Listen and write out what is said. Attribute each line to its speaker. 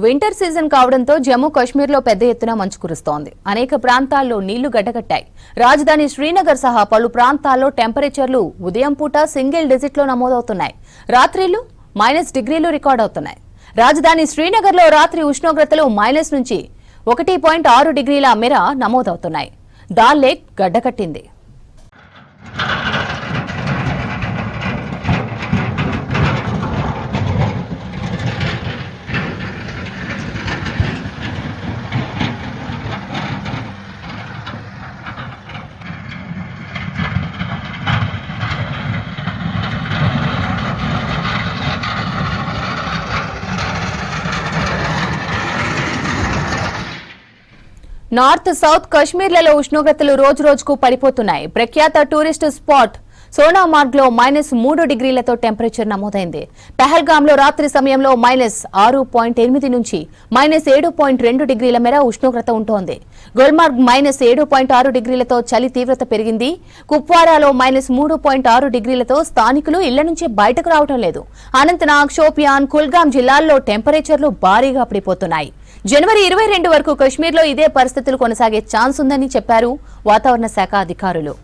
Speaker 1: Winter season కావడంతో జమ్మూ కాశ్మీర్లో పెద్ద ఎత్తున మంచు కురుస్తోంది. అనేక ప్రాంతాల్లో నీళ్లు గడ్డకట్టాయి. రాజధాని శ్రీనగర్ సహా పలు ప్రాంతాల్లో టెంపరేచర్లు ఉదయం పూట సింగిల్ డిజిట్లో నమోదవుతున్నాయి. రాత్రిళ్లు -డిగ్రీలు రికార్డవుతున్నాయి. రాజధాని శ్రీనగర్లో రాత్రి ఉష్ణోగ్రతలు మైనస్ నుంచి 1.6 డిగ్రీల మేర నమోదవుతున్నాయి. దాల్ లేక్ గడ్డకట్టింది. నార్త్ సౌత్ కశ్మీర్లలో ఉష్ణోగ్రతలు రోజురోజుకు పడిపోతున్నాయి. ప్రఖ్యాత టూరిస్ట్ స్పాట్ సోనామార్గ్ లో -3 డిగ్రీలతో టెంపరేచర్ నమోదైంది. పహల్గామ్ లో రాత్రి సమయంలో -6.8 నుంచి -7.2 డిగ్రీల మేర ఉష్ణోగ్రత ఉంటోంది. గుల్మార్గ్ -7.6 డిగ్రీలతో చలి తీవ్రత పెరిగింది. కుప్వారాలో -3.6 డిగ్రీలతో స్థానికులు ఇళ్ల నుంచి బయటకు రావడం లేదు. అనంతనాగ్, షోపియాన్, కుల్గామ్ జిల్లాల్లో టెంపరేచర్లు భారీగా పడిపోతున్నాయి. జనవరి 22 వరకు కశ్మీర్లో ఇదే పరిస్థితులు కొనసాగే ఛాన్స్ ఉందని చెప్పారు వాతావరణ శాఖ అధికారులు.